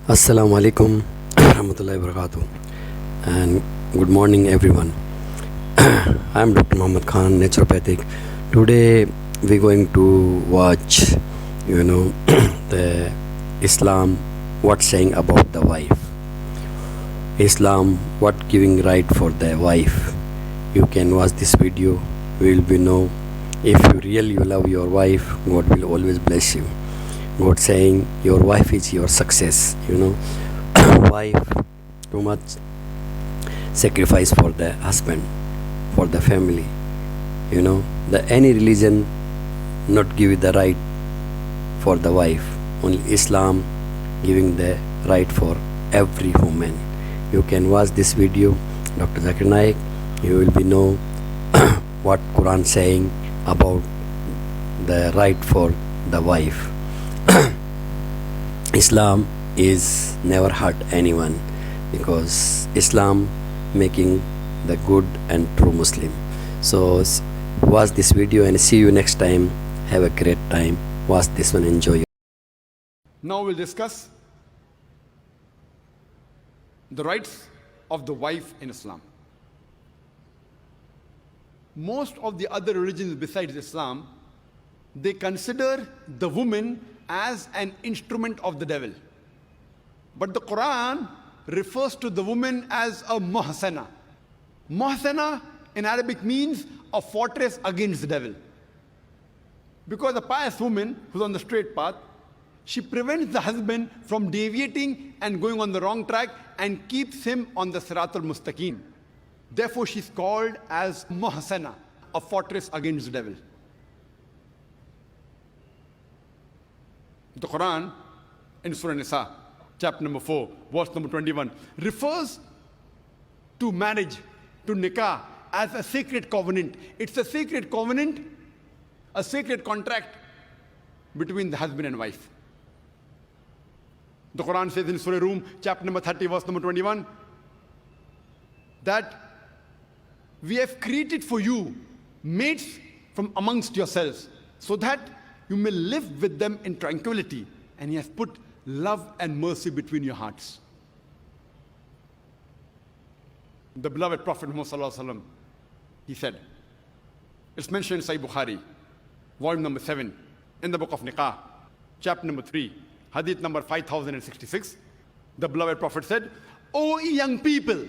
Assalamu alaikum warahmatullahi wabarakatuh, and good morning everyone. I am Dr. Muhammad Khan, naturopathic. Today we're going to watch, the Islam, what saying about the wife. Islam, what giving right for the wife. You can watch this video. Will be know if you really love your wife, God will always bless you. God saying your wife is your success. Wife too much sacrifice for the husband, for the family. The any religion not give the right for the wife. Only Islam giving the right for every woman. You can watch this video, Dr. Zakir Naik. You will be know what Quran saying about the right for the wife. Islam is never hurt anyone, because Islam making the good and true Muslim. So watch this video and see you next time. Have a great time. Watch this one, enjoy. Now we'll discuss the rights of the wife in Islam. Most of the other religions besides Islam, they consider the woman as an instrument of the devil. But the Quran refers to the woman as a muhsana. Muhsana in Arabic means a fortress against the devil. Because a pious woman who's on the straight path, she prevents the husband from deviating and going on the wrong track and keeps him on the Siratul Mustaqim. Therefore, she's called as muhsana, a fortress against the devil. The Quran in Surah Nisa, chapter number 4, verse number 21, refers to marriage, to nikah, as a sacred covenant. It's a sacred covenant, a sacred contract between the husband and wife. The Quran says in Surah Rum, chapter number 30, verse number 21, that we have created for you mates from amongst yourselves, so that you may live with them in tranquility, and He has put love and mercy between your hearts. The beloved Prophet Muhammad, he said, it's mentioned in Sahih Bukhari, volume number 7, in the book of Nikah, chapter number 3, hadith number 5066. The beloved Prophet said, "O young people,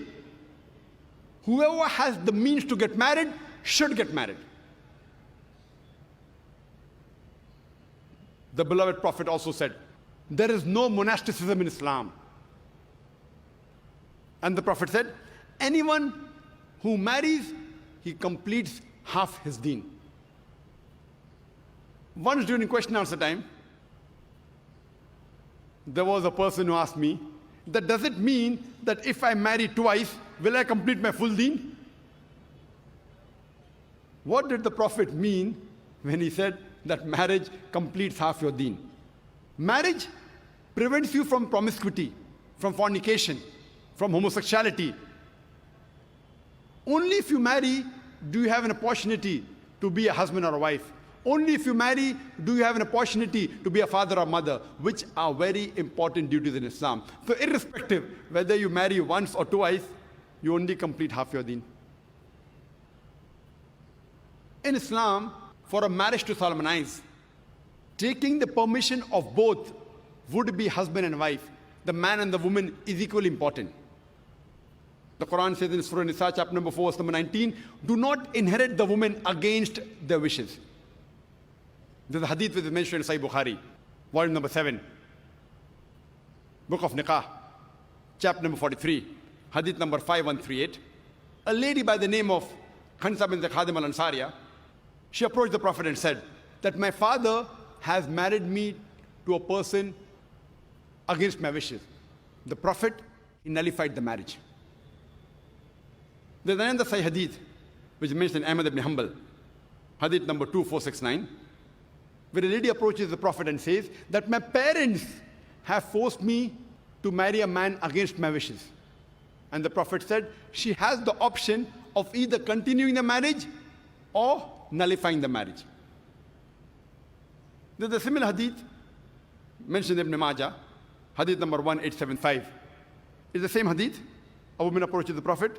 whoever has the means to get married should get married." The beloved Prophet also said, there is no monasticism in Islam. And the Prophet said, anyone who marries, he completes half his deen. Once during question answer time, there was a person who asked me, that does it mean that if I marry twice, will I complete my full deen? What did the Prophet mean when he said that marriage completes half your deen? Marriage prevents you from promiscuity, from fornication, from homosexuality. Only if you marry do you have an opportunity to be a husband or a wife. Only if you marry do you have an opportunity to be a father or mother, which are very important duties in Islam. So irrespective whether you marry once or twice, you only complete half your deen. In Islam, for a marriage to solemnize, taking the permission of both would-be husband and wife, the man and the woman, is equally important. The Quran says in Surah Nisa, chapter number 4, verse number 19, do not inherit the woman against their wishes. There's a hadith which is mentioned in Sahih Bukhari, volume number 7, book of Nikah, chapter number 43, hadith number 5138. A lady by the name of Khansa bint Khadim al-Ansariya, she approached the Prophet and said that my father has married me to a person against my wishes. The Prophet, he nullified the marriage. There's another Sahih hadith which is mentioned in Ahmad ibn Hanbal, hadith number 2469, where a lady approaches the Prophet and says that my parents have forced me to marry a man against my wishes. And the Prophet said she has the option of either continuing the marriage or nullifying the marriage. There's a similar hadith mentioned in Ibn Majah, Hadith number 1875. It's the same hadith. A woman approaches the Prophet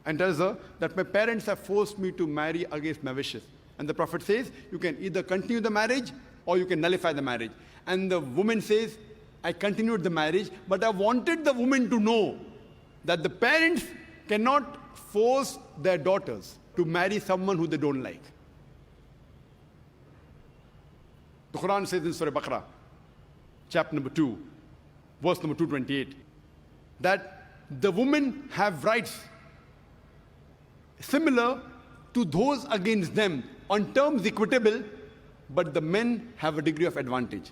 and tells her that my parents have forced me to marry against my wishes. And the Prophet says, you can either continue the marriage or you can nullify the marriage. And the woman says, I continued the marriage, but I wanted the woman to know that the parents cannot force their daughters to marry someone who they don't like. The Quran says in Surah Baqarah, chapter number 2, verse number 228, that the women have rights similar to those against them on terms equitable, but the men have a degree of advantage.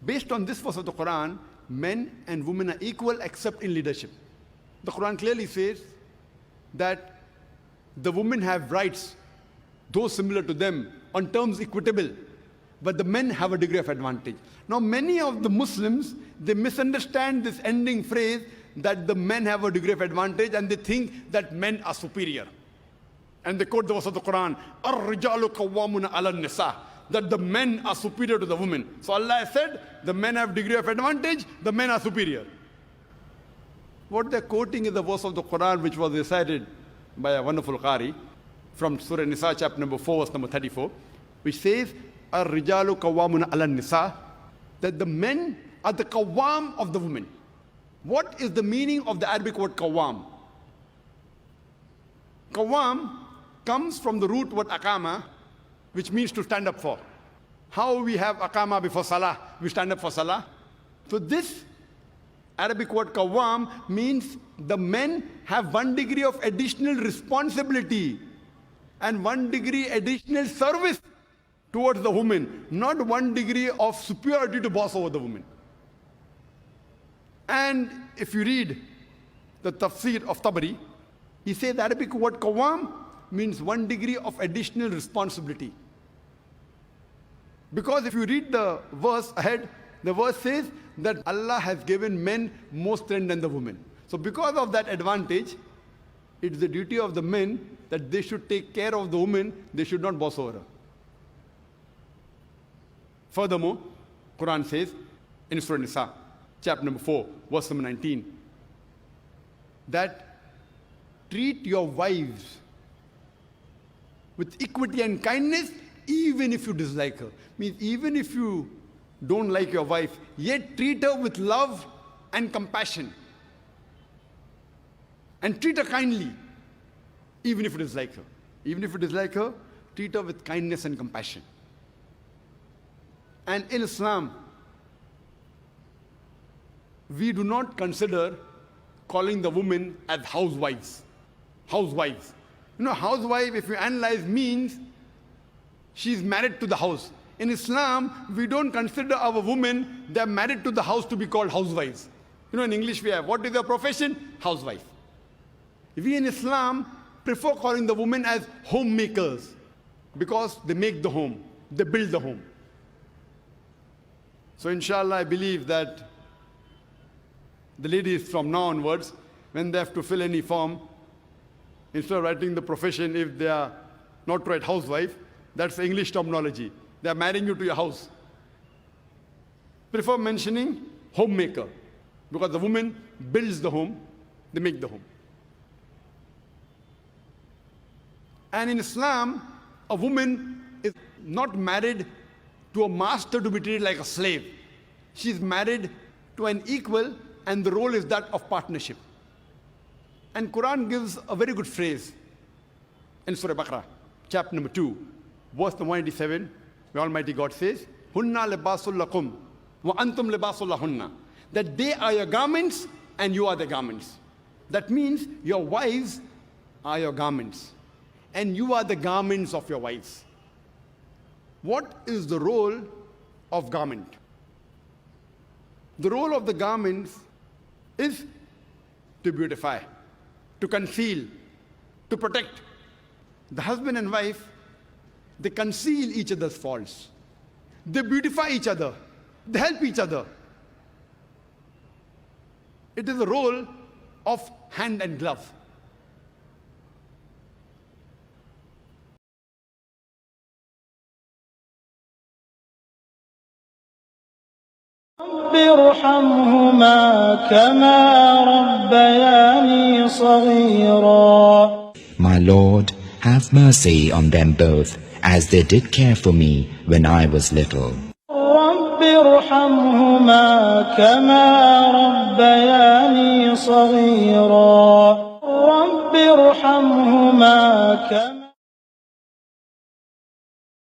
Based on this verse of the Quran, men and women are equal except in leadership. The Quran clearly says that the women have rights, those similar to them, on terms equitable, but the men have a degree of advantage. Now, many of the Muslims, they misunderstand this ending phrase that the men have a degree of advantage, and they think that men are superior. And they quote the verse of the Quran, Ar-rijalu qawwamuna 'ala an-nisa, that the men are superior to the women. So Allah has said, the men have degree of advantage, the men are superior. What they're quoting is the verse of the Quran which was recited by a wonderful Qari from Surah Nisa, chapter number 4, verse number 34, which says, Ar-rijalu qawwamuna 'ala an-nisa, that the men are the qawwam of the women. What is the meaning of the Arabic word qawwam? Qawwam comes from the root word aqama, which means to stand up for. How we have aqama before salah, we stand up for salah. So this Arabic word qawwam means the men have 1 degree of additional responsibility and 1 degree additional service towards the woman, not 1 degree of superiority to boss over the woman. And if you read the tafsir of Tabari, he says the Arabic word qawwam means 1 degree of additional responsibility. Because if you read the verse ahead, the verse says that Allah has given men more strength than the women. So because of that advantage, it's the duty of the men that they should take care of the woman, they should not boss over her. Furthermore, Quran says in Surah Nisa, chapter number 4, verse number 19, that treat your wives with equity and kindness even if you dislike her. Means even if you don't like your wife, yet treat her with love and compassion. And treat her kindly, even if you dislike her. Even if you dislike her, treat her with kindness and compassion. And in Islam, we do not consider calling the women as housewives. Housewives. You know, housewife, if you analyze, means she's married to the house. In Islam, we don't consider our women, they're married to the house, to be called housewives. You know, in English we have, what is their profession? Housewife. We in Islam prefer calling the women as homemakers because they make the home, they build the home. So inshallah, I believe that the ladies from now onwards, when they have to fill any form, instead of writing the profession, if they are not right housewife, that's English terminology. They are marrying you to your house. Prefer mentioning homemaker, because the woman builds the home, they make the home. And in Islam, a woman is not married to a master to be treated like a slave. She is married to an equal, and the role is that of partnership. And Quran gives a very good phrase in Surah Baqarah, chapter number 2, verse number 187, where Almighty God says, Hunna libasul lakum wa antum libasul lahunna. That they are your garments and you are the garments. That means your wives are your garments and you are the garments of your wives. What is the role of garment? The role of the garments is to beautify, to conceal, to protect. The husband and wife, they conceal each other's faults. They beautify each other. They help each other. It is a role of hand and glove. رب ارحمهما كما ربياني صغيرا. My Lord, have mercy on them both, as they did care for me when I was little. رب ارحمهما كما ربياني صغيرا. رب ارحمهما كما